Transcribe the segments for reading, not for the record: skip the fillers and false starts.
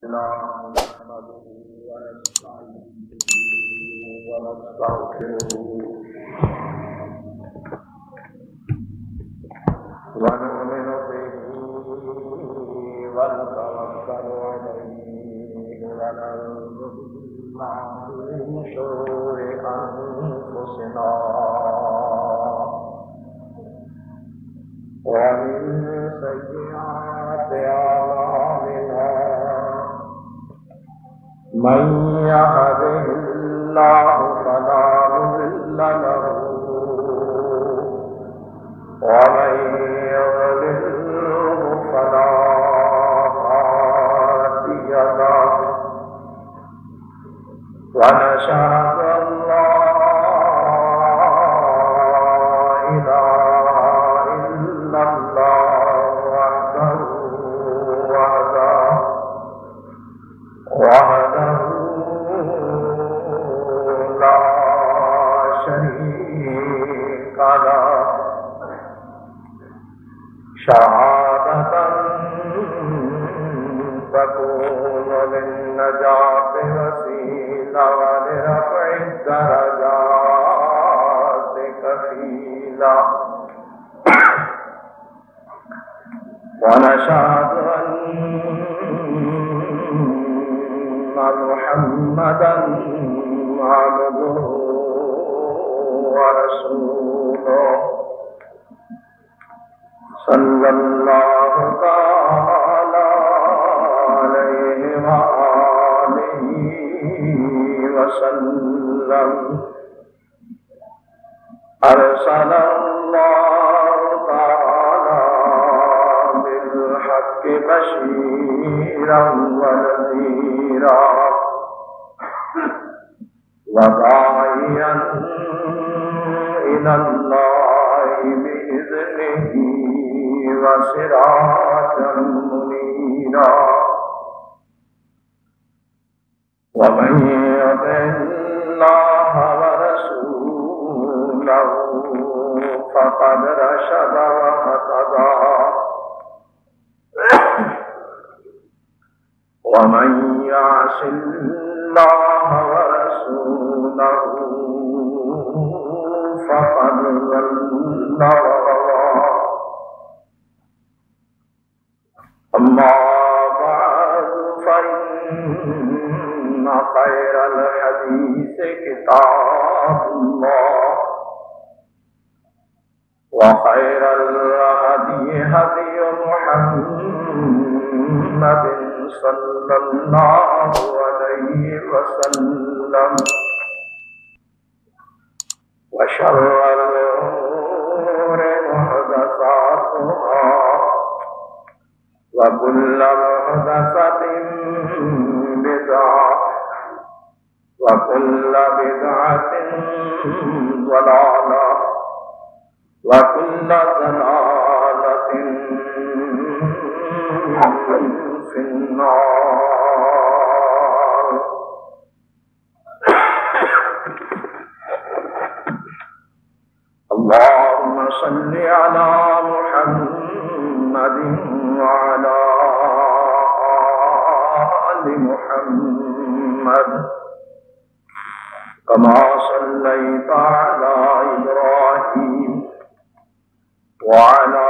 نحمده ونستعينه ونستغفره ونؤمن به ونتوكل عليه ونعوذ بالله من شرور أنفسنا ومن سيئات أعمالنا من يهده الله فلا مضل له ومن يضلله فلا هادي له ونشهد أن لا إله إلا الله وحده لا شريك له شهادة تكون للنجاة وسيلة ولرفع الدرجات كفيلا ونشهد أن محمدا عبده ورسوله صلى الله تعالى عليه وآله وسلم أرسل الله تعالى بالحق بشيرا ونذيرا وداعيا إلى الله بإذنه وسراجا منيرا ومن يطع الله ورسوله فقد رشد واهتدى ومن يعص الله ورسوله فقد ضل وغوى أما بعد فإن خير الحديث كتاب الله وخير الهدي هدي محمد صلى الله عليه وسلم وشر الأمور محدثاتها وكل محدثة بدعة وكل بدعة ضلالة وكل ضلالة في النار. اللهم صل على محمد وعلى آل محمد كما صليت على إبراهيم وعلى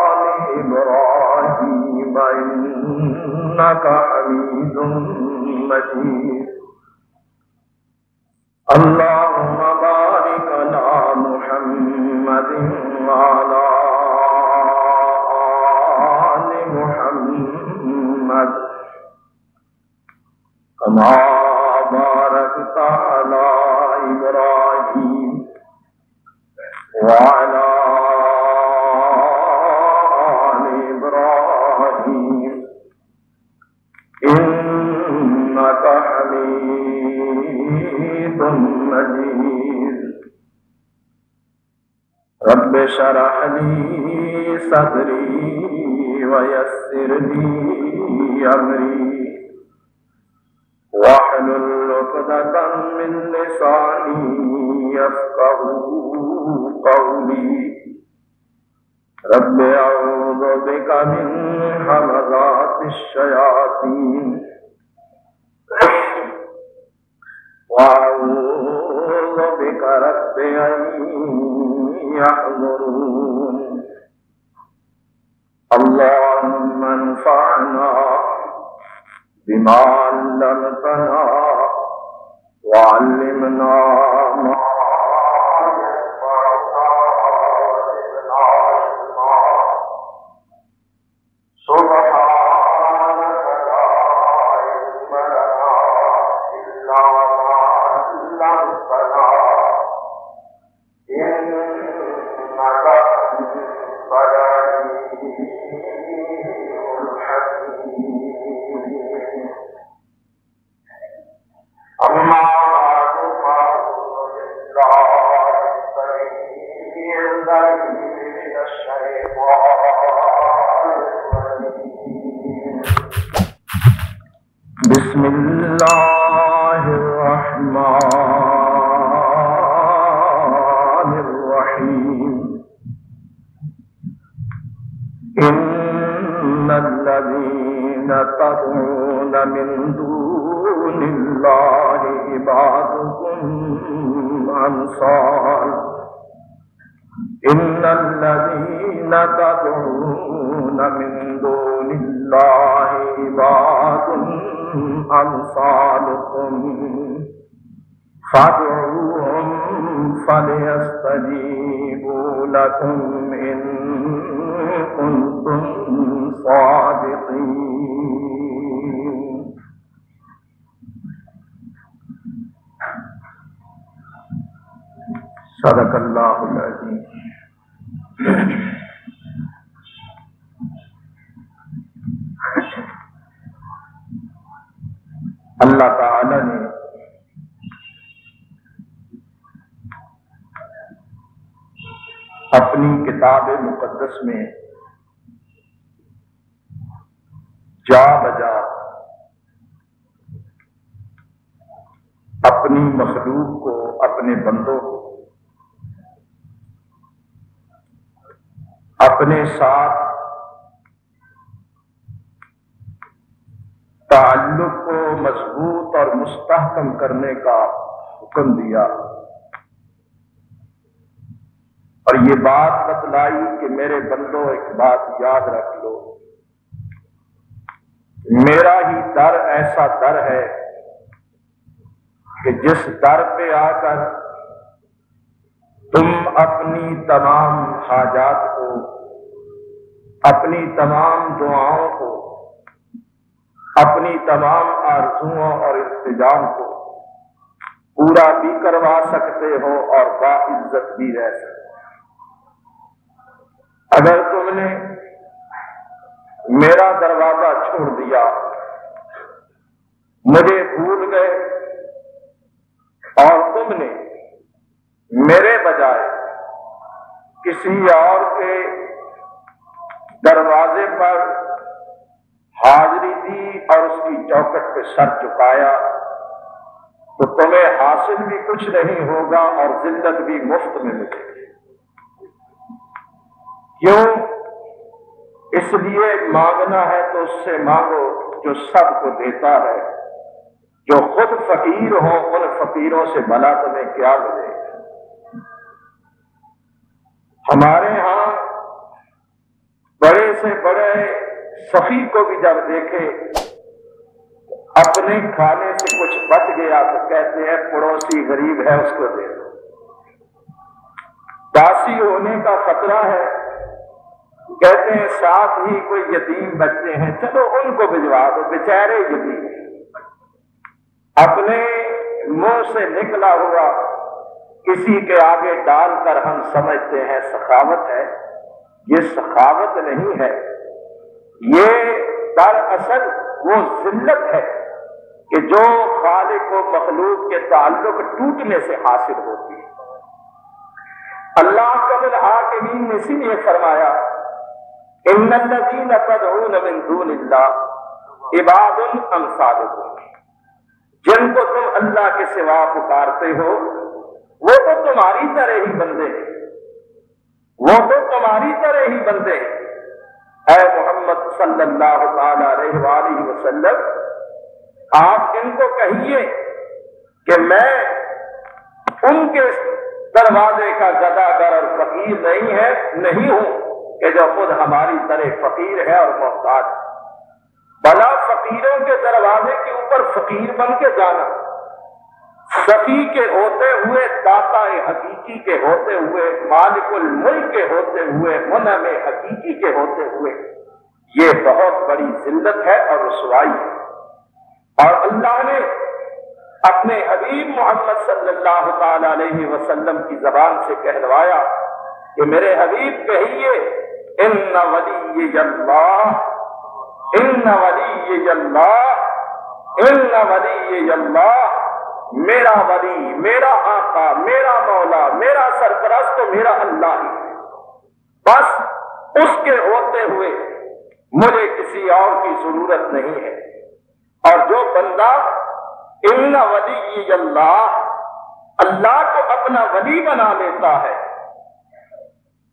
آل إبراهيم إنك حميد مجيد. اللهم بارك على محمد وعلى آل محمد كما باركت على إبراهيم وعلى آل إبراهيم إنك حميد مجيد. رب اشرح لي صدري ويسر لي أمري واحلل عقدة من لساني يفقهوا قولي. رب اعوذ بك من همزات الشياطين وأعوذ بك رب أن يحضرون اللهم انفعنا بما علمتنا وعلمنا ما بسم الله الرحمن الرحيم إن الذين تدعون من دون الله عبادكم أمثال إن الذين تدعون من دون الله عباد أمثالكم فادعوهم فليستجيبوا لكم إن كنتم صادقين صدق اللہ العظیم. اللہ تعالی نے اپنی کتاب مقدس میں جا بجا اپنی مخلوق کو، اپنے بندوں کو اپنے ساتھ تعلق کو مضبوط اور مستحکم کرنے کا حکم دیا، اور یہ بات بتلائی کہ میرے بندوں ایک بات یاد رکھ لو، میرا ہی در ایسا در ہے کہ جس در پہ آ کر تم اپنی تمام حاجات کو، اپنی تمام دعاؤں کو، اپنی تمام آرزوؤں اور التجام کو پورا بھی کروا سکتے ہو اور باعزت بھی رہ سکتے. اگر تم نے میرا دروازہ چھوڑ دیا، مجھے بھول گئے، اور تم نے میرے بجائے کسی اور کے دروازے پر حاضری دی اور اس کی چوکٹ پہ سر چکایا، تو تمہیں حاصل بھی کچھ نہیں ہوگا اور ذلت بھی مفت میں ملے گی. کیوں؟ اس لیے مانگنا ہے تو اس سے مانگو جو سب کو دیتا ہے. جو خود فقیر ہو ان فقیروں سے بھلا تمہیں کیا ملے گا. ہمارے ہاں بڑے سے بڑے سخی کو بھی جب دیکھے اپنے کھانے سے کچھ بچ گیا تو کہتے ہیں پڑوسی غریب ہے اس کو دے دو. داسی ہونے کا خطرہ ہے، کہتے ہیں ساتھ ہی کوئی یتیم بچے ہیں، چلو ان کو بھجوا دو، بیچارے یتیم. اپنے منہ سے نکلا ہوا کسی کے آگے ڈال کر ہم سمجھتے ہیں سخاوت ہے. یہ سخاوت نہیں ہے، یہ دراصل وہ ذلت ہے کہ جو خالق و مخلوق کے تعلق ٹوٹنے سے حاصل ہوتی ہے. اللہ رب العالمین نے اسی لیے فرمایا ان الذین تدعون من دون اللہ عباد امثالکم، جن کو تم اللہ کے سوا پکارتے ہو وہ تو تمہاری طرح ہی بندے ہیں، وہ تو تمہاری طرح ہی بندے ہیں. اے محمد صلی اللہ تعالی علیہ وآلہ وسلم، آپ ان کو کہیے کہ میں ان کے دروازے کا گداگر اور فقیر نہیں ہوں کہ جو خود ہماری طرح فقیر ہے اور محتاج، بلا فقیروں کے دروازے کے اوپر فقیر بن کے جانا، سخی کے ہوتے ہوئے، داتا حقیقی کے ہوتے ہوئے، مالک الملک کے ہوتے ہوئے، منعم حقیقی کے ہوتے ہوئے، یہ بہت بڑی ذلت ہے اور رسوائی ہے۔ اور اللہ نے اپنے حبیب محمد صلی اللہ تعالی علیہ وسلم کی زبان سے کہلوایا کہ میرے حبیب کہیے ان ولی اللہ، ان ولی اللہ، ان ولی اللہ، میرا ولی، میرا آقا، میرا مولا، میرا سرپرست تو میرا اللہ ہی ہے، بس اس کے ہوتے ہوئے مجھے کسی اور کی ضرورت نہیں ہے۔ اور جو بندہ ان ولی اللہ، اللہ کو اپنا ولی بنا لیتا ہے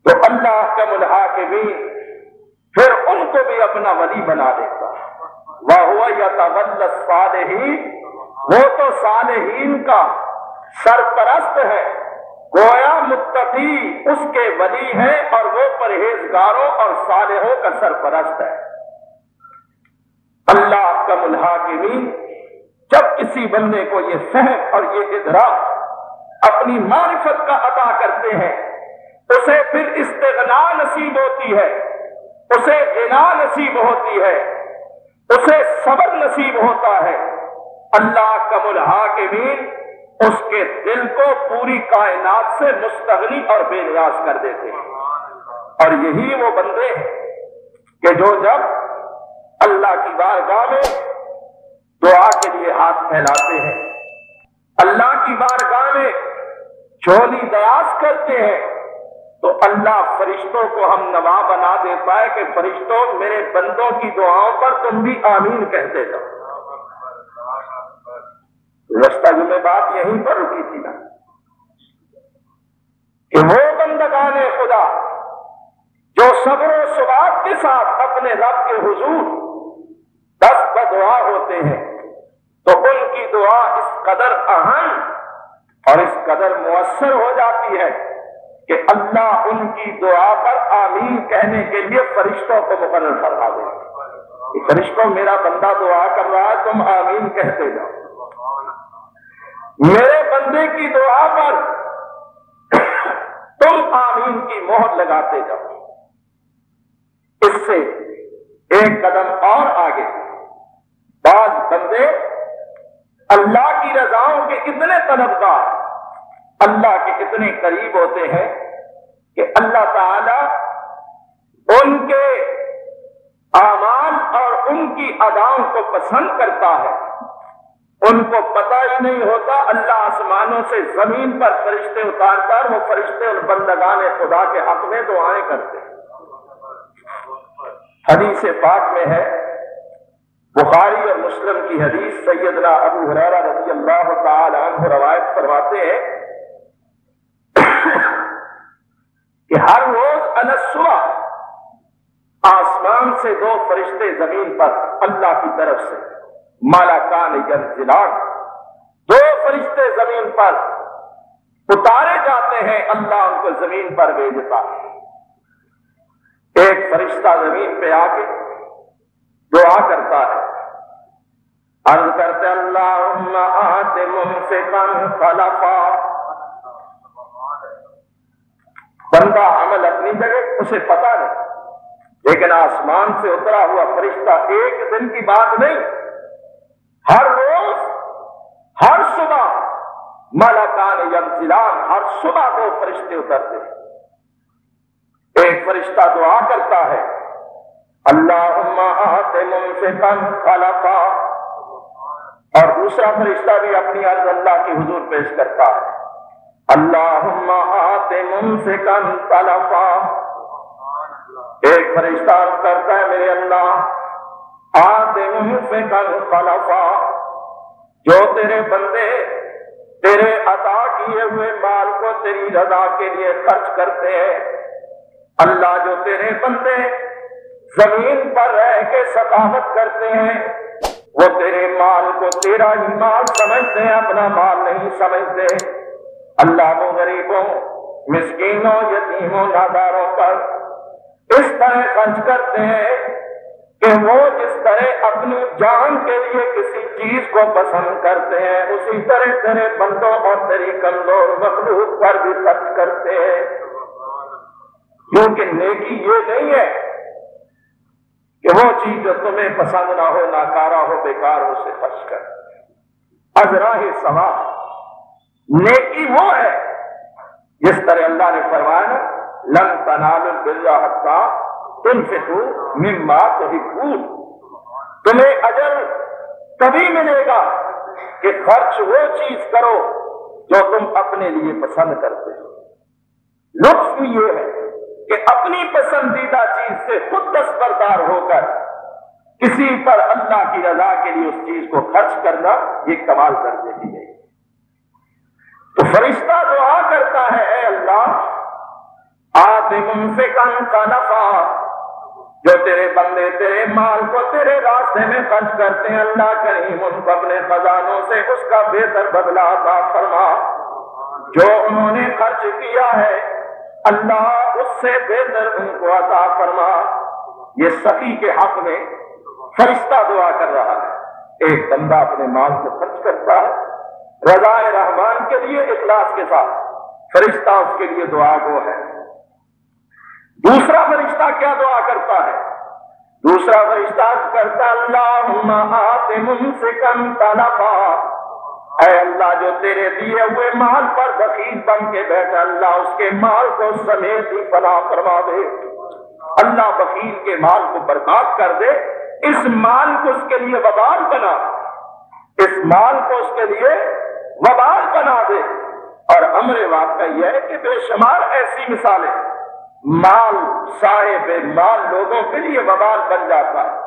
تو اللہ کا الحاکمین پھر ان کو بھی اپنا ولی بنا دیتا ہے۔ وَهُوَ يَتَوَلَّى الصَّالِحِينَ، وہ تو صالحین کا سرپرست ہے، گویا متقی اس کے ولی ہے اور وہ پرہیزگاروں اور صالحوں کا سرپرست ہے۔ اللہ احکم الحاکمین جب کسی بندے کو یہ فہم اور یہ ادراک اپنی معرفت کا عطا کرتے ہیں، اسے پھر استغنا نصیب ہوتی ہے، اسے غنا نصیب ہوتی ہے، اسے صبر نصیب ہوتا ہے۔ اللہ احکم الحاکمین اس کے دل کو پوری کائنات سے مستغنی اور بے نیاز کر دیتے ہیں۔ اور یہی وہ بندے ہیں کہ جو جب اللہ کی بارگاہ میں دعا کے لیے ہاتھ پھیلاتے ہیں، اللہ کی بارگاہ میں جھولی دراز کرتے ہیں، تو اللہ فرشتوں کو ہم نوا بنا دیتا ہے کہ فرشتوں میرے بندوں کی دعاؤں پر تم بھی آمین کہتے جاؤ۔ گزشتہ جمعے بات یہیں پر رکی تھی نا کہ وہ بندگان خدا جو صبر و ثبات کے ساتھ اپنے رب کے حضور دست بدعا ہوتے ہیں، تو ان کی دعا اس قدر اہم اور اس قدر مؤثر ہو جاتی ہے کہ اللہ ان کی دعا پر آمین کہنے کے لیے فرشتوں کو مقرر فرما دے کہ فرشتوں میرا بندہ دعا کر رہا ہے، تم آمین کہتے جاؤ، میرے بندے کی دعا پر تم آمین کی مہر لگاتے جاؤ۔ اس سے ایک قدم اور آگے بعض بندے اللہ کی رضاؤں کے اتنے طلبگار، اللہ کے اتنے قریب ہوتے ہیں کہ اللہ تعالی ان کے اعمال اور ان کی اداؤں کو پسند کرتا ہے۔ ان کو پتہ ہی نہیں ہوتا اللہ آسمانوں سے زمین پر فرشتے اتار کر وہ فرشتے اور بندگان خدا کے حق میں دعائیں کرتے ہیں۔ حدیث پاک میں ہے، بخاری اور مسلم کی حدیث، سیدنا ابو ہریرہ رضی اللہ تعالی عنہ روایت فرماتے ہیں کہ ہر روز الصبح آسمان سے دو فرشتے زمین پر اللہ کی طرف سے ملکان ینزلان، دو فرشتے زمین پر اتارے جاتے ہیں، اللہ ان کو زمین پر بھیجتا ہے۔ ایک فرشتہ زمین پہ آ کے دعا کرتا ہے، عرض کرتے اللہم آت ممسکا خلفا، بندہ عمل اپنی جگہ اسے پتا نہیں، لیکن آسمان سے اترا ہوا فرشتہ ایک دن کی بات نہیں، ہر روز ہر صبح ملکان ینزلان، ہر صبح دو فرشتے اترتے ہیں۔ ایک فرشتہ دعا کرتا ہے اللہم آت ممسکا خلفا، اور دوسرا فرشتہ بھی اپنی عرض اللہ کے حضور پیش کرتا ہے اللہم آت ممسکا تلفا۔ ایک فرشتہ عرض کرتا ہے میرے اللہ آت ممسکا خلفا، جو تیرے بندے تیرے عطا کیے ہوئے مال کو تیری رضا کے لیے خرچ کرتے ہیں، اللہ جو تیرے بندے زمین پر رہ کے سخاوت کرتے ہیں، وہ تیرے مال کو تیرا ہی مال سمجھتے ہیں، اپنا مال نہیں سمجھتے۔ اللہ کو غریبوں، مسکینوں، یتیموں، ناداروں پر اس طرح خرچ کرتے ہیں کہ وہ جس طرح اپنی جان کے لیے کسی چیز کو پسند کرتے ہیں، اسی طرح تیرے بندوں اور تیری کمزور مخلوق پر بھی خرچ کرتے ہیں۔ کیونکہ نیکی یہ نہیں ہے کہ وہ چیز جو تمہیں پسند نہ ہو، ناکارہ ہو، بیکار ہو، اسے خرچ کر۔ ازراہ ثواب نیکی وہ ہے جس طرح اللہ نے فرمایا لن تنالوا البر حتى تنفقوا مما تحبون، تمہیں اجر تبھی ملے گا کہ خرچ وہ چیز کرو جو تم اپنے لیے پسند کرتے ہو۔ لطف یہ ہے کہ اپنی پسندیدہ چیز سے خود دستبردار ہو کر کسی پر اللہ کی رضا کے لیے اس چیز کو خرچ کرنا، یہ کمال درجے کی ہے۔ تو فرشتہ دعا کرتا ہے، اے اللہ آت ممسکا خلفا، جو تیرے بندے تیرے مال کو تیرے راستے میں خرچ کرتے ہیں، اللہ کریم ان کو اپنے خزانوں سے اس کا بہتر بدلہ عطا فرما۔ جو انہوں نے خرچ کیا ہے اللہ اس سے بہتر ان کو عطا فرما۔ یہ سخی کے حق میں فرشتہ دعا کر رہا ہے۔ ایک بندہ اپنے مال کو خرچ کرتا ہے رضا رحمان کے لیے اخلاص کے ساتھ، فرشتہ اس کے لیے دعا گو ہے۔ دوسرا فرشتہ کیا دعا کرتا ہے؟ دوسرا فرشتہ کرتا اللہم آت ممسکا تلفا، اے اللہ جو تیرے دیے ہوئے مال پر بخیل بن کے بیٹھا، اللہ اس کے مال کو سمیت ہی فنا فرما دے۔ اللہ بخیل کے مال کو برباد کر دے، اس مال کو اس کے لیے وبال بنا، اس مال کو اس کے لیے وبال بنا دے۔ اور امر واقعہ یہ ہے کہ بے شمار ایسی مثالیں، مال صاحب مال لوگوں کے لیے وبال بن جاتا ہے،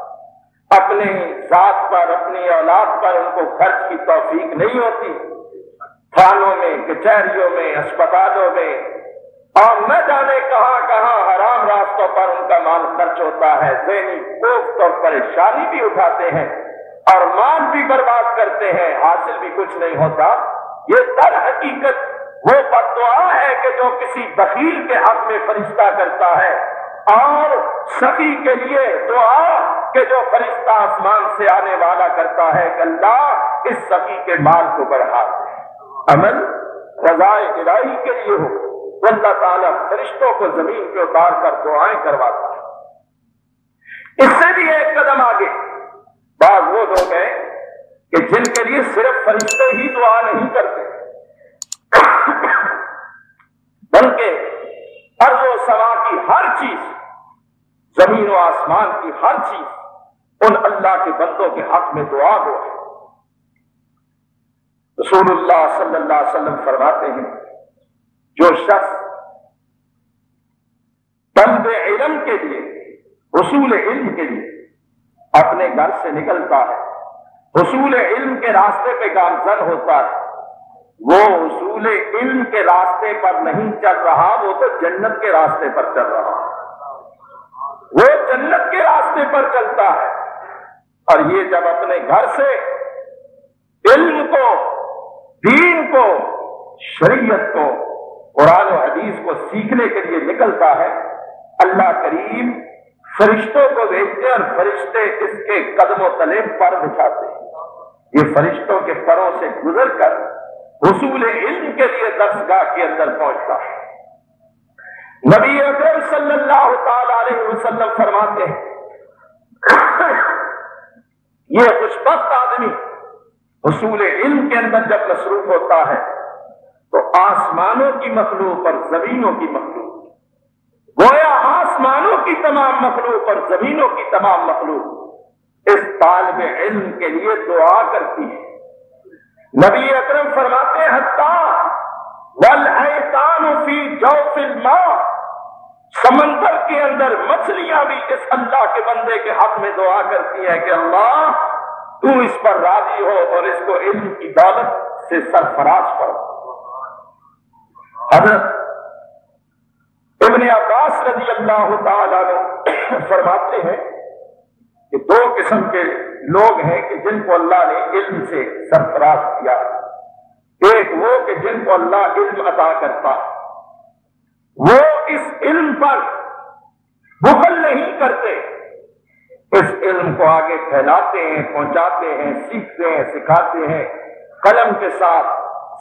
اپنے ذات پر اپنی اولاد پر ان کو خرچ کی توفیق نہیں ہوتی، تھانوں میں، کچہریوں میں، اسپتالوں میں اور نہ جانے کہاں کہاں حرام راستوں پر ان کا مال خرچ ہوتا ہے، ذہنی کوفت اور پریشانی بھی اٹھاتے ہیں اور مال بھی برباد کرتے ہیں، حاصل بھی کچھ نہیں ہوتا۔ یہ در حقیقت وہ بددعا ہے کہ جو کسی بخیل کے حق میں فرشتہ کرتا ہے، اور سخی کے لیے دعا کہ جو فرشتہ آسمان سے آنے والا کرتا ہے کہ اللہ اس سخی کے مال کو بڑھا دے۔ عمل رضا الہی کے لیے ہو تو اللہ تعالیٰ فرشتوں کو زمین پہ اتار کر دعائیں کرواتا ہے۔ اس سے بھی ایک قدم آگے بعض وہ لوگ ہیں کہ جن کے لیے صرف فرشتے ہی دعا نہیں کرتے، بلکہ ارض و سما کی ہر چیز، زمین و آسمان کی ہر چیز ان اللہ کے بندوں کے حق میں دعا گو ہے۔ رسول اللہ صلی اللہ علیہ وسلم فرماتے ہیں جو شخص طلب علم کے لیے، حصول علم کے لیے اپنے گھر سے نکلتا ہے، حصول علم کے راستے پہ گامزن ہوتا ہے، وہ حصول علم کے راستے پر نہیں چل رہا، وہ تو جنت کے راستے پر چل رہا ہے، وہ جنت کے راستے پر چلتا ہے۔ اور یہ جب اپنے گھر سے علم کو، دین کو، شریعت کو، قرآن و حدیث کو سیکھنے کے لیے نکلتا ہے، اللہ کریم فرشتوں کو بھیجتے اور فرشتے اس کے قدم و تلے پر بچھاتے ہیں۔ یہ فرشتوں کے پروں سے گزر کر حصول علم کے لیے درسگاہ کے اندر پہنچتا ہے۔ نبی اکرم صلی اللہ تعالی علیہ وسلم فرماتے ہیں یہ خوشبخت آدمی حصول علم کے اندر جب مصروف ہوتا ہے تو آسمانوں کی مخلوق اور زمینوں کی مخلوق، گویا آسمانوں کی تمام مخلوق اور زمینوں کی تمام مخلوق اس طالب علم کے لیے دعا کرتی ہے۔ نبی اکرم فرماتے ہیں حتی والحیتان فی جوف الماء، سمندر کے اندر مچھلیاں بھی اس اللہ کے بندے کے حق میں دعا کرتی ہیں کہ اللہ تو اس پر راضی ہو اور اس کو علم کی دولت سے سرفراز فرما۔ حضرت ابن عباس رضی اللہ تعالیٰ عنہ فرماتے ہیں کہ دو قسم کے لوگ ہیں کہ جن کو اللہ نے علم سے سرفراز کیا. ایک وہ کہ جن کو اللہ علم عطا کرتا، وہ اس علم پر بخل نہیں کرتے، اس علم کو آگے پھیلاتے ہیں، پہنچاتے ہیں، سیکھتے ہیں، سکھاتے ہیں، قلم کے ساتھ،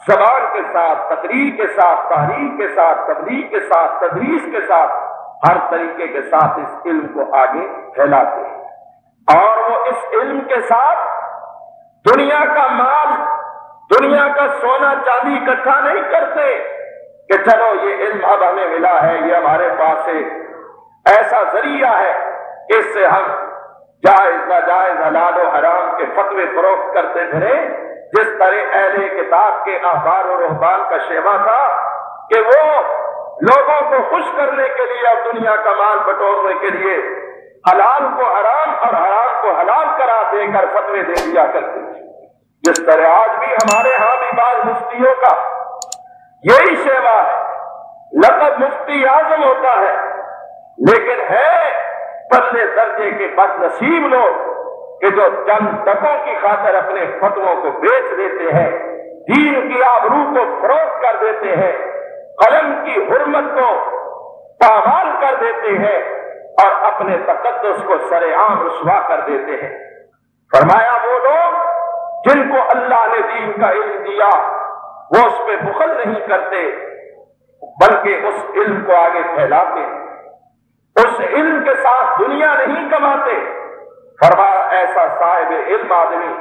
زبان کے ساتھ، تقریر کے ساتھ، تحریر کے ساتھ، تبلیغ کے ساتھ، تدریس کے ساتھ، ہر طریقے کے ساتھ اس علم کو آگے پھیلاتے ہیں. اور وہ اس علم کے ساتھ دنیا کا مال، دنیا کا سونا چاندی اکٹھا نہیں کرتے کہ چلو یہ علم اب ہمیں ملا ہے، یہ ہمارے پاس ایسا ذریعہ ہے کہ اس سے ہم جائز ناجائز حلال و حرام کے فتوے فروخت کرتے پھرے. جس طرح اہل کتاب کے احبار و رہبان کا شیوا تھا کہ وہ لوگوں کو خوش کرنے کے لیے اور دنیا کا مال بٹورنے کے لیے حلال کو حرام اور حرام کو حلال کرا دے کر فتوے دے دیا کرتے تھے. جس طرح آج بھی ہمارے ہاں بھی بعض مفتیوں کا یہی شیوا ہے. لقب مفتی اعظم ہوتا ہے، لیکن ہے پتلے درجے کے بد نصیب لوگ کہ جو چند ٹکوں کی خاطر اپنے فتووں کو بیچ دیتے ہیں، دین کی آبرو کو فروخت کر دیتے ہیں، قلم کی حرمت کو پامال کر دیتے ہیں اور اپنے تقدس کو سر عام رسوا کر دیتے ہیں. فرمایا وہ لوگ جن کو اللہ نے دین کا علم دیا وہ اس پہ بخل نہیں کرتے بلکہ اس علم کو آگے پھیلاتے، اس علم کے ساتھ دنیا نہیں کماتے. فرمایا ایسا صاحب علم آدمی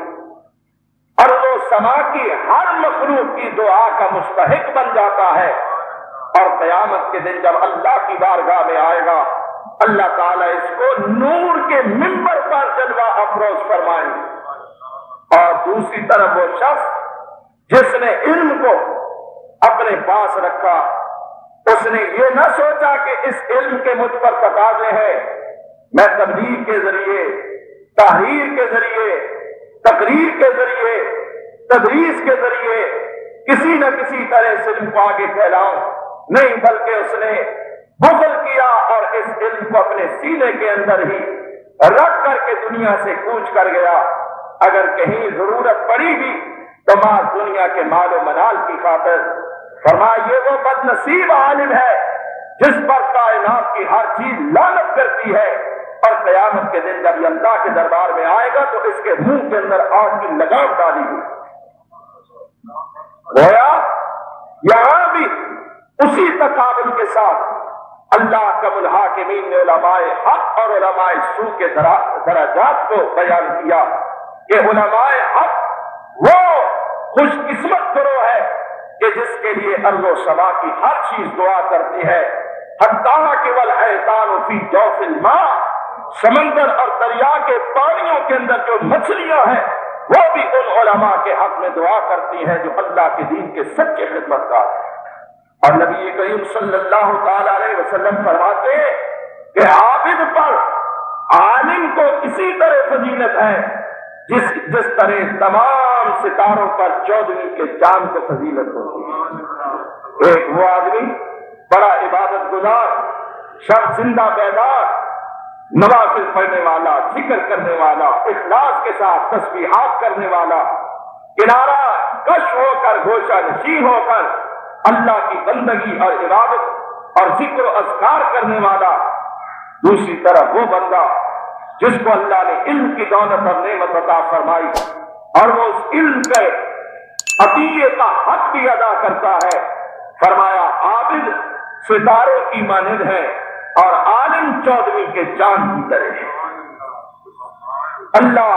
ارض و سما کی ہر مخلوق کی دعا کا مستحق بن جاتا ہے، اور قیامت کے دن جب اللہ کی بارگاہ میں آئے گا اللہ تعالیٰ اس کو نور کے منبر پر جلوہ افروز فرمائیں گے. اور دوسری طرف وہ شخص جس نے علم کو اپنے پاس رکھا، اس نے یہ نہ سوچا کہ اس علم کے مجھ پر تقاضے ہیں، میں تبلیغ کے ذریعے، تحریر کے ذریعے، تقریر کے ذریعے، تدریس کے ذریعے کسی نہ کسی طرح سے علم کو آگے پھیلاؤں. نہیں، بلکہ اس نے بخل کیا اور اس علم کو اپنے سینے کے اندر ہی رکھ کر کے دنیا سے کوچ کر گیا. اگر کہیں ضرورت پڑی بھی تو ماں دنیا کے مال و منال کی خاطر. فرمایا یہ وہ بد نصیب عالم ہے جس پر کائنات کی ہر چیز لعنت کرتی ہے، اور قیامت کے دن جب یہ اللہ کے دربار میں آئے گا تو اس کے منہ کے اندر آگ کی لگام ڈالی ہوئی. گویا یہاں بھی اسی تقابل کے ساتھ اللہ کا الحاکمین نے علماء حق اور علماء سو کے درجات کو بیان کیا کہ علماء حق وہ خوش قسمت گروہ ہے کہ جس کے لیے ارض و سما کی ہر چیز دعا کرتی ہے. حتیٰ کہ والحیتان فی جوف الماء، سمندر اور دریا کے پانیوں کے اندر جو مچھلیاں ہیں وہ بھی ان علماء کے حق میں دعا کرتی ہیں جو اللہ کے دین کے سچے خدمتگار ہیں. اور نبی کریم صلی اللہ تعالی علیہ وسلم فرماتے ہیں کہ عابد پر عالم کو اسی طرح فضیلت ہے جس طرح تمام ستاروں پر 14ویں کے چاند کو فضیلت ہوتی ہے. ایک وہ آدمی بڑا عبادت گزار، شب زندہ بیدار، نوافل پڑھنے والا، ذکر کرنے والا، اخلاص کے ساتھ تسبیحات کرنے والا، کنارہ کش ہو کر گوشہ نشین ہو کر اللہ کی بندگی اور عبادت اور ذکر و اذکار کرنے والا. دوسری طرف وہ بندہ جس کو اللہ نے علم کی دولت اور نعمت عطا فرمائی اور وہ اس علم کے عطیے کا حق بھی ادا کرتا ہے. فرمایا عابد ستاروں کی مانند ہے اور عالم 14ویں کے چاند کی طرح ہے. اللہ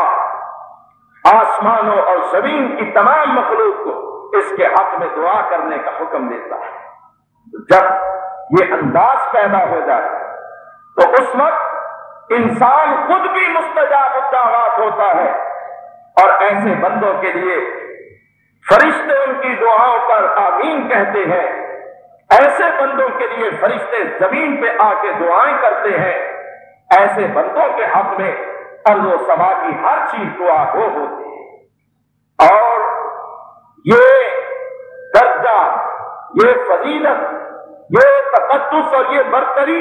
آسمانوں اور زمین کی تمام مخلوق کو اس کے حق میں دعا کرنے کا حکم دیتا ہے. جب یہ انداز پیدا ہو جائے تو اس وقت انسان خود بھی مستجاب الدعوات ہوتا ہے، اور ایسے بندوں کے لیے فرشتے ان کی دعاؤں پر آمین کہتے ہیں. ایسے بندوں کے لیے فرشتے زمین پہ آ کے دعائیں کرتے ہیں. ایسے بندوں کے حق میں ارض و سما کی ہر چیز دعا ہو ہوتی ہے. اور یہ درجہ، یہ فضیلت، یہ تقدس اور یہ برتری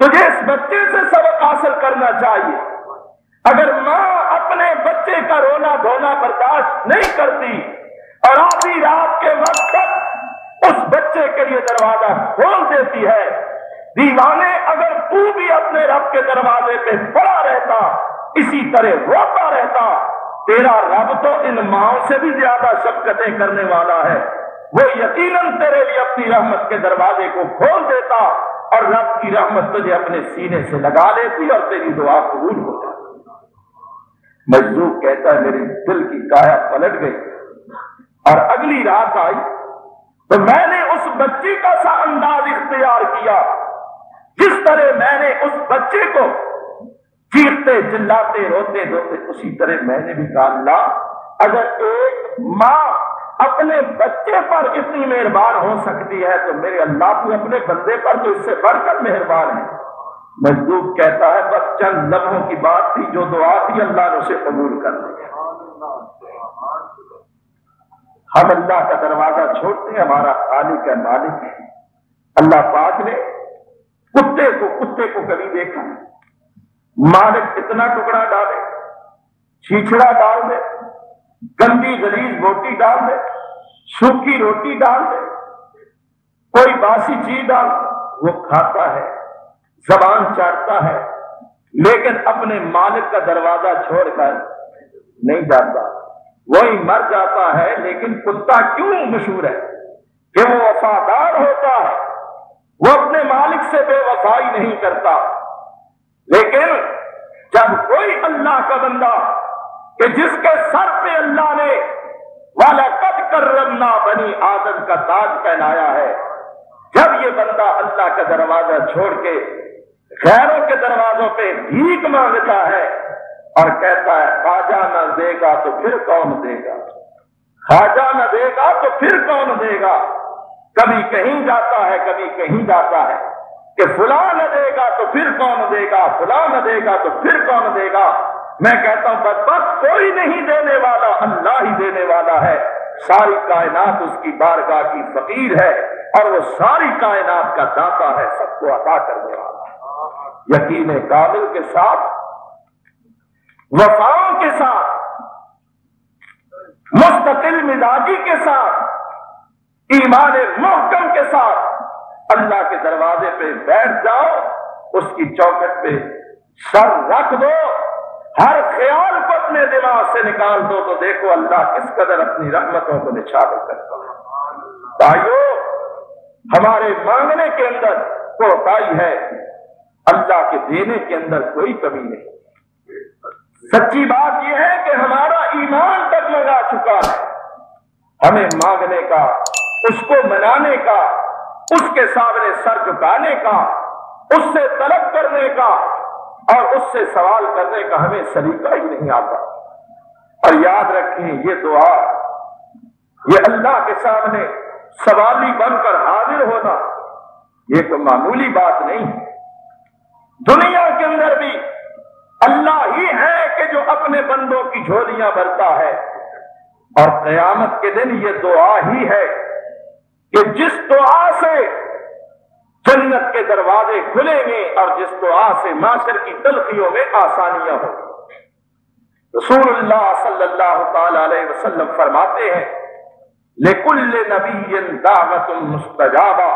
تجھے اس بچے سے سبق حاصل کرنا چاہیے۔ اگر ماں اپنے بچے کا رونا دھونا برداشت نہیں کرتی اور آدھی رات کے وقت تک اس بچے کے لیے دروازہ کھول دیتی ہے، دیوانے اگر تو بھی اپنے رب کے دروازے پہ پڑا رہتا، اسی طرح روتا رہتا، تیرا رب تو ان ماؤں سے بھی زیادہ شفقتیں کرنے والا ہے، وہ یقیناً تیرے لیے اپنی رحمت کے دروازے کو کھول دیتا اور رب کی رحمت تجھے اپنے سینے سے لگا لیتی اور تیری دعا قبول ہو جاتی۔ مجذوب کہتا ہے میرے دل کی کایا پلٹ گئی، اور اگلی رات آئی تو میں نے اس بچی کا سا انداز اختیار کیا جس طرح میں نے اس بچے کو چیختے چلاتے روتے دھوتے، اسی طرح میں نے بھی کہا اللہ اگر ایک ماں اپنے بچے پر اتنی مہربان ہو سکتی ہے تو میرے اللہ تو اپنے بندے پر تو اس سے بڑھ کر مہربان ہے۔ مجذوب کہتا ہے بس چند لمحوں کی بات تھی، جو دعا تھی اللہ نے اسے قبول کر لیا۔ ہم اللہ کا دروازہ چھوڑتے ہیں، ہمارا خالق ہے، مالک ہے۔ اللہ پاک نے کتے کو کبھی دیکھا، مالک اتنا ٹکڑا ڈالے، چھیچڑا ڈال دے، گندی غلیظ بوٹی ڈال دے، سوکھی روٹی ڈال دے، کوئی باسی چیز ڈال دے، وہ کھاتا ہے، زبان چاٹتا ہے، لیکن اپنے مالک کا دروازہ چھوڑ کر نہیں جاتا، وہی مر جاتا ہے۔ لیکن کتا کیوں مشہور ہے کہ وہ وفادار ہوتا ہے، وہ اپنے مالک سے بے وفائی نہیں کرتا۔ لیکن جب کوئی اللہ کا بندہ کہ جس کے سر پہ اللہ نے وَلَقَدْ كَرَّمْنَا بَنِي آدم کا تاج پہنایا ہے، جب یہ بندہ اللہ کا دروازہ چھوڑ کے غیروں کے دروازوں پہ بھیک مانگتا ہے اور کہتا ہے خواجہ نہ دے گا تو پھر کون دے گا، خواجہ نہ دے گا تو پھر کون دے گا، کبھی کہیں جاتا ہے کبھی کہیں جاتا ہے کہ فلاں نہ دے گا تو پھر کون دے گا، فلاں نہ دے گا تو پھر کون دے گا۔ میں کہتا ہوں بدبخت کوئی نہیں دینے والا، اللہ ہی دینے والا ہے۔ ساری کائنات اس کی بارگاہ کی فقیر ہے اور وہ ساری کائنات کا داتا ہے، سب کو عطا کرنے والا ہے۔ یقین کامل کے ساتھ، وفاؤں کے ساتھ، مستقل مزاجی کے ساتھ، ایمان محکم کے ساتھ اللہ کے دروازے پہ بیٹھ جاؤ، اس کی چوکھٹ پہ سر رکھ دو، ہر خیال کو اپنے دماغ سے نکال دو تو دیکھو اللہ کس قدر اپنی رحمتوں کو نچھاور کرتا ہے۔ بھائیو، ہمارے مانگنے کے اندر کوتاہی ہے، اللہ کے دینے کے اندر کوئی کمی نہیں۔ سچی بات یہ ہے کہ ہمارا ایمان ڈگمگا چکا ہے، ہمیں مانگنے کا، اس کو منانے کا، اس کے سامنے سر جھکانے کا، اس سے طلب کرنے کا اور اس سے سوال کرنے کا ہمیں سلیقہ ہی نہیں آتا۔ اور یاد رکھیں یہ دعا، یہ اللہ کے سامنے سوالی بن کر حاضر ہونا، یہ تو معمولی بات نہیں ہے۔ دنیا کے اندر بھی اللہ ہی ہے کہ جو اپنے بندوں کی جھولیاں بھرتا ہے، اور قیامت کے دن یہ دعا ہی ہے کہ جس دعا سے جنت کے دروازے کھلیں گے اور جس دعا سے معاشر کی تلخیوں میں آسانیاں ہوں۔ رسول اللہ صلی اللہ تعالی علیہ وسلم فرماتے ہیں لِكُلِّ نَبِيٍّ دَعْوَةٌ مُسْتَجَابَةٌ،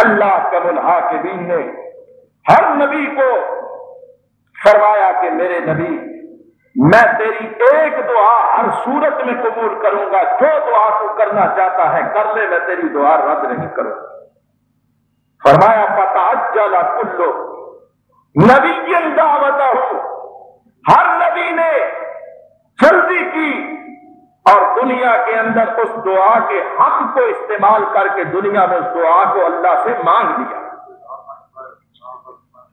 اللہ کا الحاکمین نے ہر نبی کو فرمایا کہ میرے نبی میں تیری ایک دعا ہر صورت میں قبول کروں گا، جو دعا تو کرنا چاہتا ہے کر لے، میں تیری دعا رد نہیں کروں گا۔ فرمایا فَتَعَجَّلَ كُلُّ نَبِيٍّ دَعْوَتَهُ، ہر نبی نے جلدی کی اور دنیا کے اندر اس دعا کے حق کو استعمال کر کے دنیا میں اس دعا کو اللہ سے مانگ لیا۔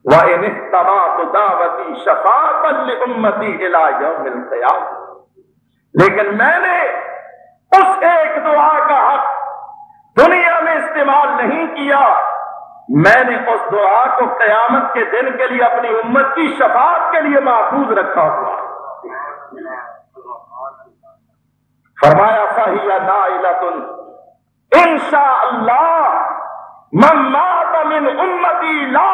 وَإِنِ اجْتَمَعْتُ دَعْوَتِي شَفَاعَةً لِأُمَّتِي إِلَىٰ يَوْمِ الْقِيَامَةِ، لیکن میں نے اس ایک دعا کا حق دنیا میں استعمال نہیں کیا، میں نے اس دعا کو قیامت کے دن کے لیے اپنی امت کی شفاعت کے لیے محفوظ رکھا ہوا۔ فرمایا فَهِيَ نَائِلَةٌ إِنْ شَاءَ اللَّهُ مَن مَاتَ مِنْ أُمَّتِي لَا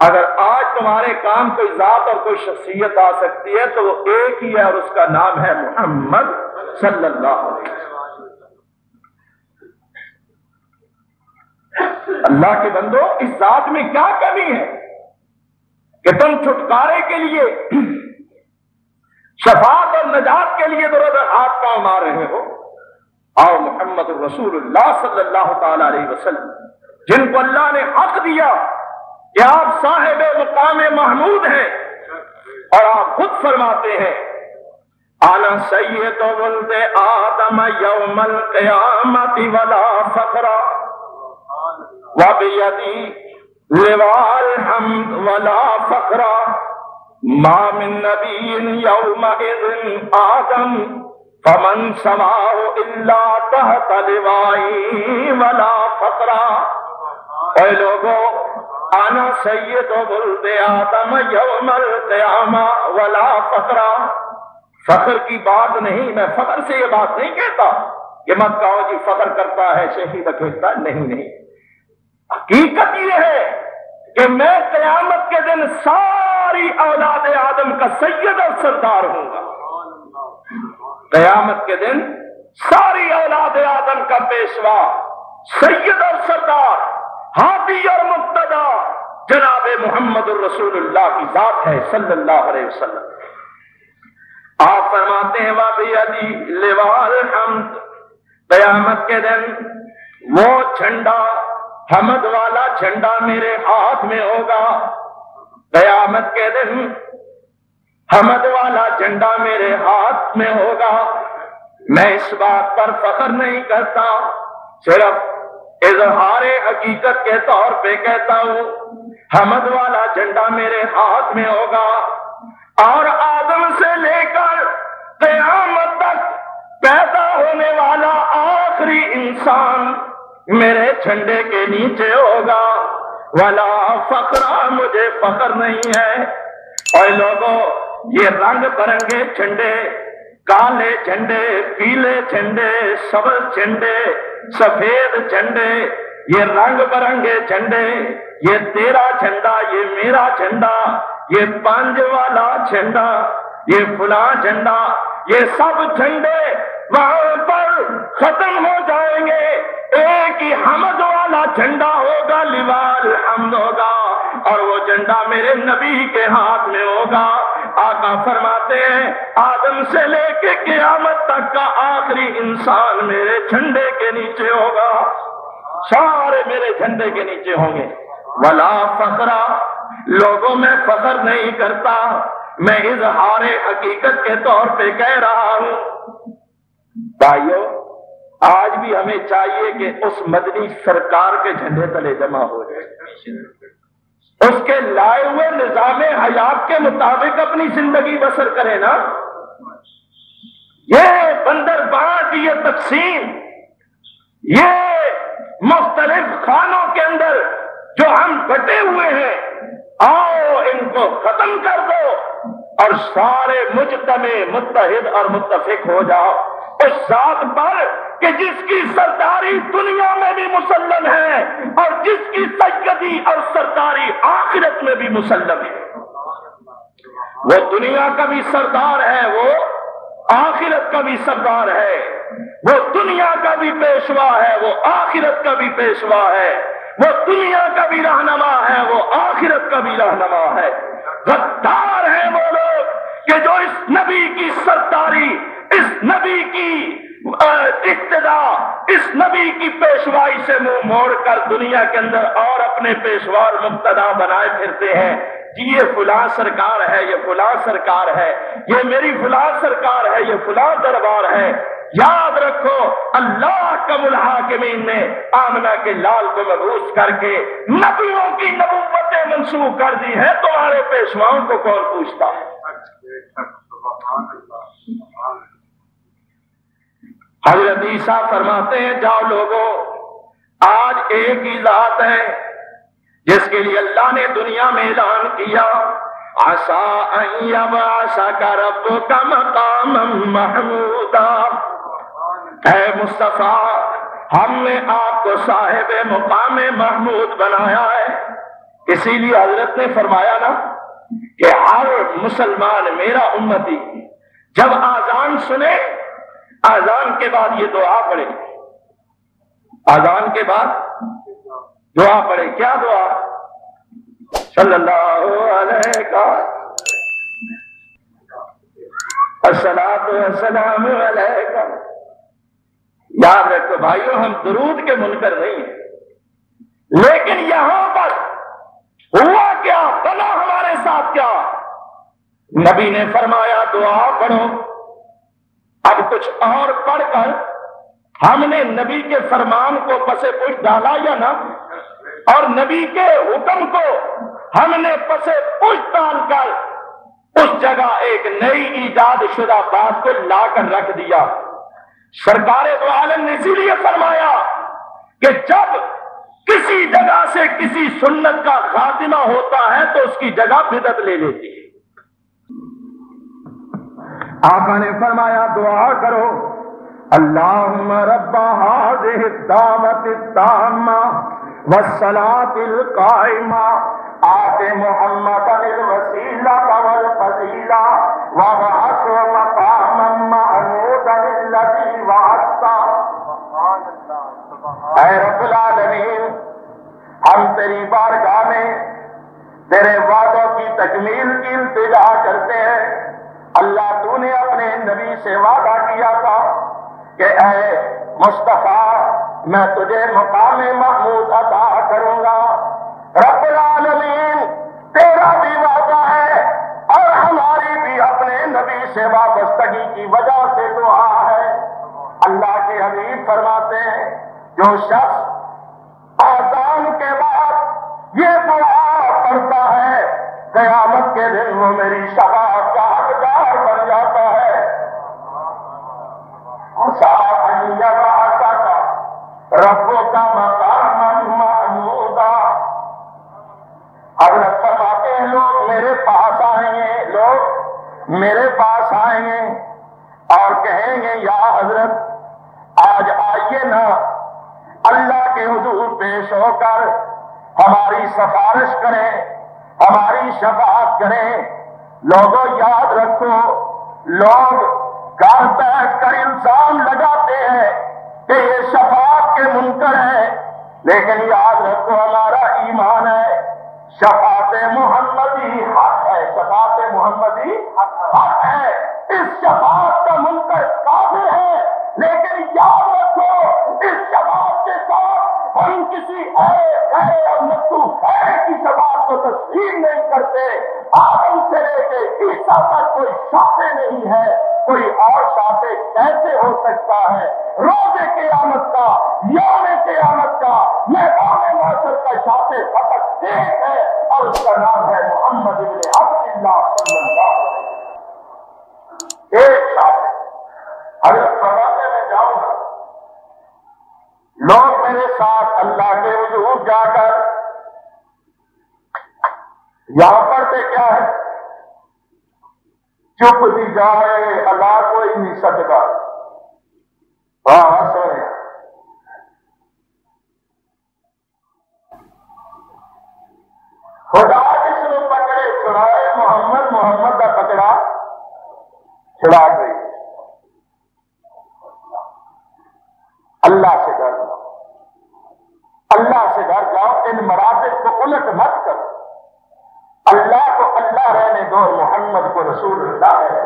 اگر آج تمہارے کام کوئی ذات اور کوئی شخصیت آ سکتی ہے تو وہ ایک ہی ہے اور اس کا نام ہے محمد صلی اللہ علیہ وسلم۔ اللہ کے بندو، اس ذات میں کیا کمی ہے کہ تم چھٹکارے کے لیے، شفاعت اور نجات کے لیے دور ہاتھ پاؤں مار رہے ہو؟ آؤ محمد رسول اللہ صلی اللہ تعالی علیہ وسلم، جن کو اللہ نے حق دیا کہ آپ صاحب مقام محمود ہیں، اور آپ خود فرماتے ہیں انا سید ولد آدم یوم القیامت ولا فخر وبیدی لواء الحمد ولا فخر ما من نبی یومئذ آدم فمن سواه الا تحت لوائی ولا فخر۔ اے لوگو، انا سید ولد آدم یوم القیامہ ولا فخر، فخر کی بات نہیں، میں فخر سے یہ بات نہیں کہتا کہ مت کہو جی فخر کرتا ہے شیخی دکھیتا، نہیں، حقیقت یہ ہے کہ میں قیامت کے دن ساری اولاد آدم کا سید اور سردار ہوں گا۔ قیامت کے دن ساری اولاد آدم کا پیشوا، سید اور سردار، ہادی اور مقتدا جناب محمد الرسول اللہ کی ذات ہے صلی اللہ علیہ وسلم۔ آپ فرماتے ہیں وَبِيَدِي لِوَاءُ الْحَمْدِ، قیامت کے دن وہ جھنڈا، حمد والا جھنڈا میرے ہاتھ میں ہوگا۔ قیامت کے دن حمد والا جھنڈا میرے ہاتھ میں ہوگا۔ میں اس بات پر فخر نہیں کرتا، صرف اظہار حقیقت کے طور پہ کہتا ہوں، حمد والا جھنڈا میرے ہاتھ میں ہوگا، اور آدم سے لے کر قیامت تک پیدا ہونے والا آخری انسان میرے جھنڈے کے نیچے ہوگا۔ ولا فخر، مجھے فخر نہیں ہے۔ اور لوگوں، یہ رنگ برنگے جھنڈے، کالے جھنڈے، پیلے جھنڈے، سبز جھنڈے، سفید جھنڈے، یہ رنگ برنگے جھنڈے، یہ تیرا جھنڈا، یہ میرا جھنڈا، یہ پانچ والا جھنڈا، یہ فلاں جھنڈا، یہ سب جھنڈے وہاں پر ختم ہو جائیں گے۔ ایک ہی حمد والا جھنڈا ہوگا، لواء الحمد ہوگا، اور وہ جھنڈا میرے نبی کے ہاتھ میں ہوگا۔ آقا فرماتے ہیں آدم سے لے کے قیامت تک کا آخری انسان میرے جھنڈے کے نیچے ہوگا، سارے میرے جھنڈے کے نیچے ہوں گے۔ ولا فخر، لوگوں میں فخر نہیں کرتا، میں اظہار حقیقت کے طور پہ کہہ رہا ہوں۔ بھائیو، آج بھی ہمیں چاہیے کہ اس مدنی سرکار کے جھنڈے تلے جمع ہو جائے، اس کے لائے ہوئے نظام حیات کے مطابق اپنی زندگی بسر کرے نا۔ یہ بندر بانٹ، یہ تقسیم، یہ مختلف خانوں کے اندر جو ہم بٹے ہوئے ہیں، آؤ ان کو ختم کر دو اور سارے مجتمع متحد اور متفق ہو جاؤ اس ذات پر کہ جس کی سرداری دنیا میں بھی مسلم ہے اور جس کی سیدی اور سرداری آخرت میں بھی مسلم ہے۔ وہ دنیا کا بھی سردار ہے، وہ آخرت کا بھی سردار ہے، وہ دنیا کا بھی پیشوا ہے، وہ آخرت کا بھی پیشوا ہے، وہ دنیا کا بھی رہنما ہے، وہ آخرت کا بھی رہنما ہے۔ غدار ہیں وہ لوگ کہ جو اس نبی کی سرداری، اس نبی کی اقتدا، اس نبی کی پیشوائی سے منہ موڑ کر دنیا کے اندر اور اپنے پیشوا اور مقتدا بنائے پھرتے ہیں۔ جی یہ فلاں سرکار ہے، یہ فلاں سرکار ہے، یہ میری فلاں سرکار ہے، یہ فلاں دربار ہے۔ یاد رکھو، اللہ کم الحاکمین نے آمنہ کے لال کو مبعوث کر کے نبیوں کی نبوتیں منسوخ کر دی ہیں، تمہارے پیشواؤں کو کون پوچھتا ہے؟ حضرت عیسیٰ فرماتے ہیں جاؤ لوگوں، آج ایک ہی ذات ہے جس کے لیے اللہ نے دنیا میں اعلان کیا، عَسَىٰ أَن يَبْعَثَكَ رَبُّكَ مَقَامًا مَحْمُودًا۔ اے مصطفیٰ، ہم نے آپ کو صاحب مقام محمود بنایا ہے، اسی لیے حضرت نے فرمایا نا کہ ہر مسلمان میرا امتی جب آذان سنے آذان کے بعد یہ دعا پڑھے، آذان کے بعد دعا پڑھے. کیا دعا؟ صلی اللہ علیہ الصلاۃ والسلام علیک. یاد رکھو بھائیو، ہم درود کے منکر نہیں ہیں، لیکن یہاں پر ہوا کیا، بنا ہمارے ساتھ کیا؟ نبی نے فرمایا دعا پڑھو. اب کچھ اور پڑھ کر ہم نے نبی کے فرمان کو پسے پشت ڈالا یا نہ، اور نبی کے حکم کو ہم نے پسے پشت ڈال کر اس جگہ ایک نئی ایجاد شدہ بات کو لا کر رکھ دیا. سرکار دو عالم نے اسی لیے فرمایا کہ جب کسی جگہ سے کسی سنت کا خاتمہ ہوتا ہے تو اس کی جگہ بدعت لے لیتی ہے. آقا نے فرمایا دعا کرو، اللہم رب هذه الدعوة التامة والصلاة القائمة آت محمدا الوسیلۃ والفضیلہ وابعثہ مقاما محمودا الذی وعدتہ. اے رب العالمین، ہم تیری بارگاہ میں تیرے وعدوں کی تکمیل کی التجا کرتے ہیں. اللہ تو نے اپنے نبی سے وعدہ کیا تھا کہ اے مصطفیٰ میں تجھے مقام محمود عطا کروں گا. رب العالمین تیرا بھی وعدہ ہے اور ہماری بھی اپنے نبی سے وابستگی کی وجہ سے دعا ہے. اللہ کے حبیب فرماتے ہیں جو شخص آذان کے بعد یہ دعا پڑھتا ہے قیامت کے دن وہ میری شفاعت کا حقدار بن جاتا ہے. ربوں کا مقام محمودا. حضرت فرماتے ہیں لوگ میرے پاس آئیں گے، لوگ میرے پاس آئیں گے اور کہیں گے یا حضرت آج آئیے نا اللہ کے حضور پیش ہو کر ہماری سفارش کریں، ہماری شفاعت کریں. لوگوں یاد رکھو، لوگ گھر بیٹھ کر الزام لگاتے ہیں کہ یہ شفاعت کے منکر ہے، لیکن یاد رکھو ہمارا ایمان ہے شفاعت محمدی حق ہے، شفاعت محمدی حق ہے. اس شفاعت کا منکر کافر ہے، لیکن یاد رکھو اس شفاعت کے ساتھ ہم کسی اور نتو کی شفاعت کو تسلیم نہیں کرتے. آدم سے لے کے عیسیٰ تک کوئی شافع نہیں ہے، کوئی اور شافع کیسے ہو سکتا ہے؟ روز قیامت کا، یوم قیامت کا، میدان محشر کا شافع فقط ایک ہے اور اس کا نام ہے محمد ابن عبداللہ صلی اللہ علیہ وسلم. ایک شافع. حضرت فرماتے میں جاؤں گا، لوگ میرے ساتھ اللہ کے حضور جا کر یہاں پڑھتے کیا ہے؟ چپ دی جائے اللہ کوئی نہیں سکتا. ہاں سونے خدا جس نے پکڑے چھڑائے، محمد محمد کا پکڑا چھڑا گئی. اللہ سے ڈر جاؤ، اللہ سے ڈر جاؤ. ان مراتب کو الٹ مت کرو. اللہ کو اللہ رہنے دو، محمد کو رسول اللہ ہے.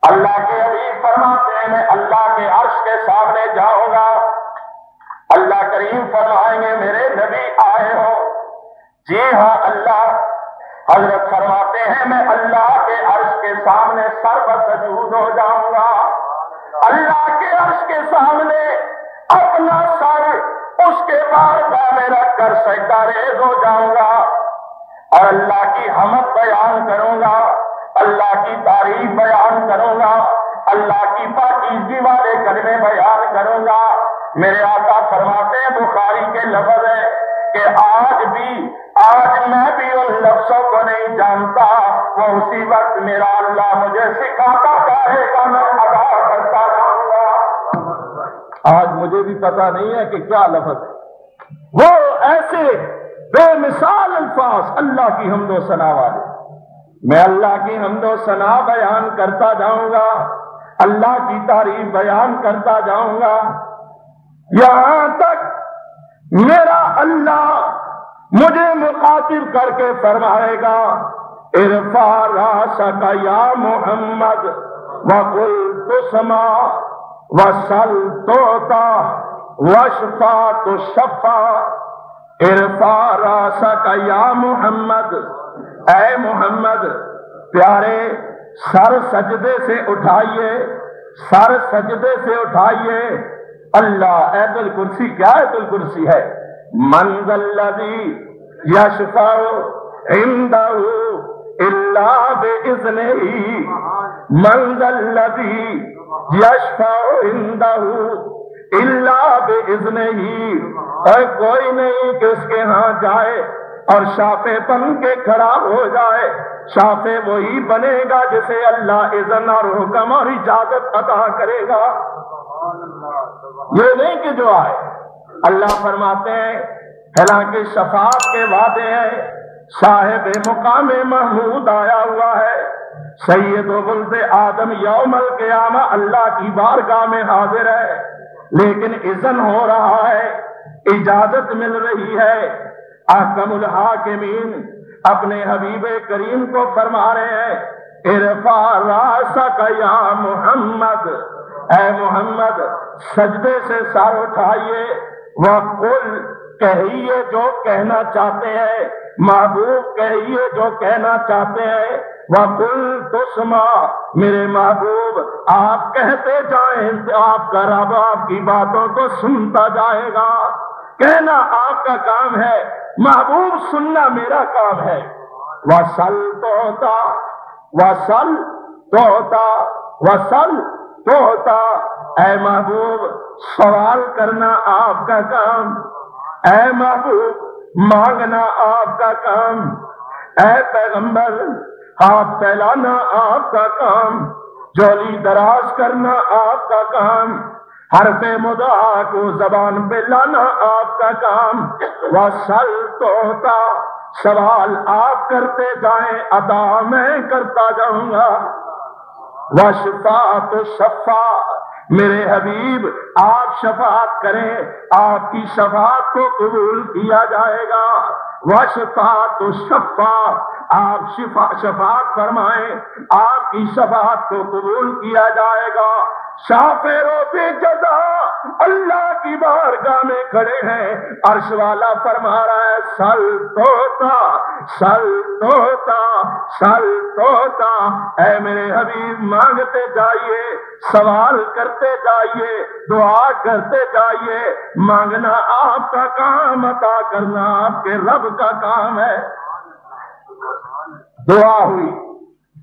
اللہ کے حبیب فرماتے ہیں میں اللہ کے عرش کے سامنے جاؤں گا. اللہ کریم فرمائیں گے میرے نبی آئے ہو؟ جی ہاں اللہ. حضرت فرماتے ہیں میں اللہ کے عرش کے سامنے سر بسجود ہو جاؤں گا. اللہ کے عرش کے سامنے اپنا سر اس کے بارگاہ میں رکھ کر سجدہ ریز ہو جاؤں گا اور اللہ کی حمد بیان کروں گا، اللہ کی تعریف بیان کروں گا، اللہ کی پاکیزگی والے کلمے بیان کروں گا. میرے آقا فرماتے ہیں بخاری کے لفظ ہے کہ آج میں بھی ان لفظوں کو نہیں جانتا، وہ اسی وقت میرا اللہ مجھے سکھاتا جائے گا، میں ادا کرتا جاؤں گا. آج مجھے بھی پتہ نہیں ہے کہ کیا لفظ ہے۔ وہ ایسے بے مثال الفاظ اللہ کی حمد و ثنا والے۔ میں اللہ کی حمد و ثنا بیان کرتا جاؤں گا، اللہ کی تعریف بیان کرتا جاؤں گا، یہاں تک میرا اللہ مجھے مخاطب کر کے فرمائے گا ارفع راسک یا محمد وقل تسمع وسل تعطی واشفع تشفع۔ ارفع راسک یا محمد، اے محمد پیارے سر سجدے سے اٹھائیے، سر سجدے سے اٹھائیے۔ اللہ ایت الکرسی کیا ایت الکرسی ہے؟ من ذا الذی یشفع عندہ الا باذنہ، من ذا الذی یشفع عندہ الا باذنہ۔ اور کوئی نہیں کہ اس کے ہاں جائے اور شافع بن کے کھڑا ہو جائے۔ شافع وہی بنے گا جسے اللہ اذن اور حکم اور اجازت عطا کرے گا، یہ نہیں کہ جو آئے۔ اللہ فرماتے ہیں حالانکہ شفاعت کے وعدے ہیں، صاحب مقام محمود آیا ہوا ہے، سید و ولد آدم یوم القیامہ اللہ کی بارگاہ میں حاضر ہے، لیکن اذن ہو رہا ہے، اجازت مل رہی ہے۔ احکم الحاکمین اپنے حبیب کریم کو فرما رہے ہیں ارفع راسک یا محمد، اے محمد سجدے سے سر اٹھائیے، وقل کہیے جو کہنا چاہتے ہیں، محبوب کہیے جو کہنا چاہتے ہیں، وقل تسمع، میرے محبوب آپ کہتے جائیں، آپ کا رب آپ کی باتوں کو سنتا جائے گا۔ کہنا آپ کا کام ہے، محبوب سننا میرا کام ہے۔ وصل توتا وصل توتا وصل توتا، اے محبوب سوال کرنا آپ کا کام، اے محبوب مانگنا آپ کا کام، اے پیغمبر ہاتھ پھیلانا آپ کا کام، جولی دراز کرنا آپ کا کام، حرف مدعا کو زبان پہ لانا آپ کا کام۔ وصل توتا، سوال آپ کرتے جائیں عطا میں کرتا جاؤں گا۔ واشفع تشفع، میرے حبیب آپ شفاعت کریں، آپ کی شفاعت کو قبول کیا جائے گا۔ واشفع تشفع، آپ شفاعت فرمائیں، آپ کی شفاعت کو قبول کیا جائے گا۔ شافع روز جزا اللہ کی بارگاہ میں کھڑے ہیں، عرش والا فرما رہا ہے سل توتا سل توتا سل توتا، اے میرے حبیب مانگتے جائیے، سوال کرتے جائیے، دعا کرتے جائیے، مانگنا آپ کا کام، عطا کرنا آپ کے رب کا کام ہے۔ دعا ہوئی،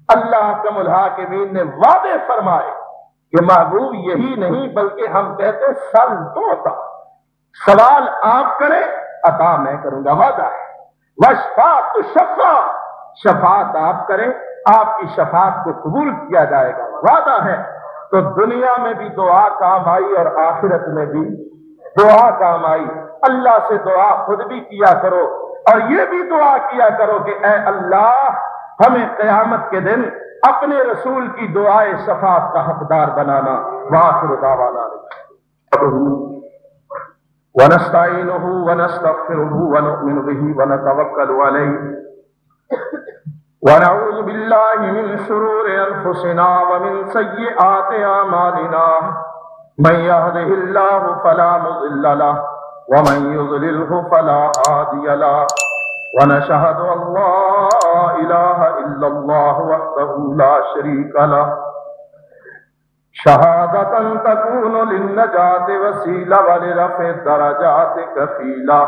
اللہ احکم الحاکمین نے وعدے فرمائے کہ محبوب یہی نہیں بلکہ ہم کہتے سل توتا، سوال آپ کریں عطا میں کروں گا، وعدہ ہے۔ واشفع تشفع، شفاعت آپ کریں آپ کی شفاعت کو قبول کیا جائے گا، وعدہ ہے۔ تو دنیا میں بھی دعا کام آئی اور آخرت میں بھی دعا کام آئی۔ اللہ سے دعا خود بھی کیا کرو اور یہ بھی دعا کیا کرو کہ اے اللہ ہمیں قیامت کے دن اپنے رسول کی دعائے شفاعت کا حقدار بنانا۔ وآخر دعوانا ونستعینہ ونستغفرہ ونؤمن بہ ونتوکل علیہ ونعوذ باللہ من شرور انفسنا ومن سیئات اعمالنا، من یہدہ اللہ فلا مضل لہ ومن یضللہ فلا ہادی لہ، ونشہد ان لا الہ الا اللہ وحدہ لا شریک لہ، شہادۃ تکون للنجاۃ وسیلہ ولرفع الدرجات کفیلہ،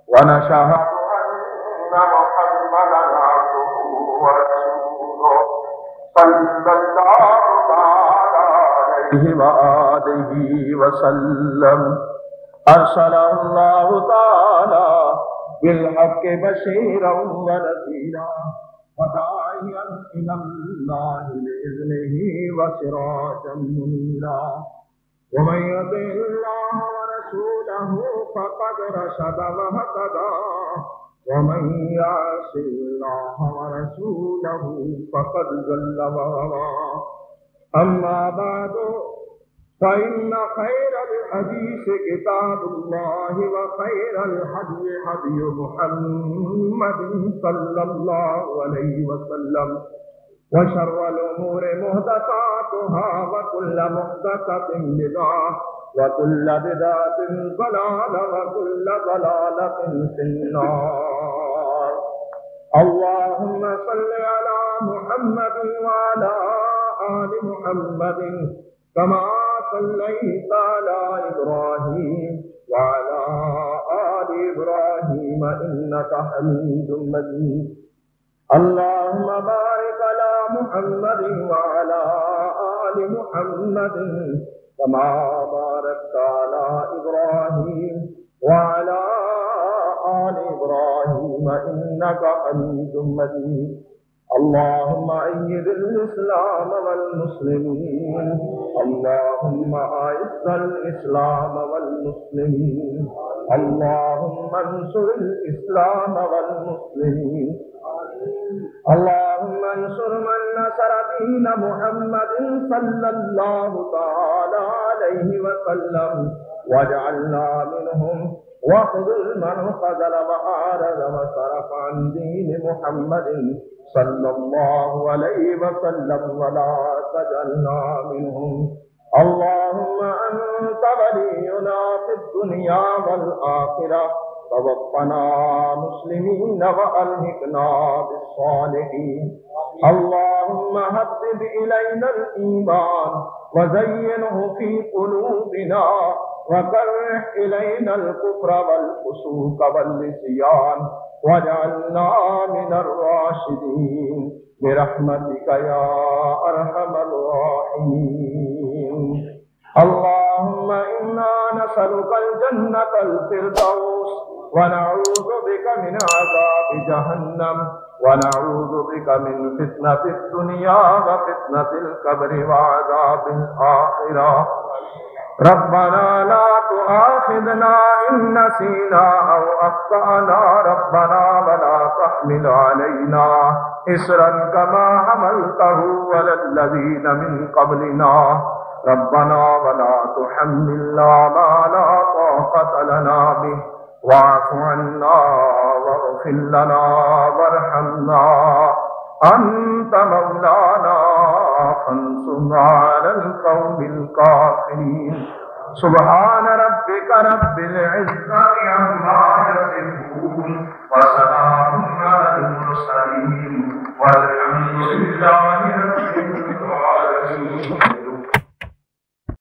ونشہد ان محمدا عبدہ ورسولہ صلی اللہ علیہ وآلہ وسلم، ارسلہ اللہ تعالی بالحق بشیرا ونذیرا وداعیا الی اللہ بإذنہ وسراجا منیرا، ومن یطع اللہ له فقد رشد واهتدى ومن يعص الله ورسوله فقد ضل وغوى أما بعد فإن خير الحديث كتاب الله وخير الهدي هدي محمد صلى الله عليه وسلم وشر الأمور محدثاتها وكل محدثة بدعة وكل بدعة ضلالة وكل ضلالة في النار اللهم صل على محمد وعلى آل محمد كما صليت على إبراهيم وعلى آل إبراهيم إنك حميد مجيد اللهم بارك على محمد وعلى آل محمد كما باركت على إبراهيم وعلى آل إبراهيم إنك حميد مجيد اللهم أيد الإسلام والمسلمين اللهم أعز الإسلام والمسلمين اللهم انصر الإسلام والمسلمين اللهم انصر من نصر دين محمد صلى الله تعالى عليه وسلم واجعلنا منهم واخذل من خذل وعارض وصرف عن دين محمد صلى الله عليه وسلم ولا تجعلنا منهم اللهم أنت ولينا في الدنيا والآخرة توفنا مسلمين وألحقنا بالصالحين اللهم حبب إلينا الإيمان وزينه في قلوبنا وكره إلينا الكفر والفسوق والعصيان واجعلنا من الراشدين برحمتك يا أرحم الراحمين اللهم إنا نسألك الجنة الفردوس ونعوذ بك من عذاب جهنم ونعوذ بك من فتنة الدنيا وفتنة القبر وعذاب الآخرة ربنا لا تؤاخذنا إن نسينا أو أخطأنا ربنا ولا تحمل علينا إصرا كما حملته على الذين من قبلنا ربنا ولا تحملنا ما لا طاقة لنا به واعف عنا واغفر لنا وارحمنا أنت مولانا فانصرنا على القوم الكافرين سبحان ربك رب العزة عما يصفون وسلام على المرسلين والحمد لله رب العالمين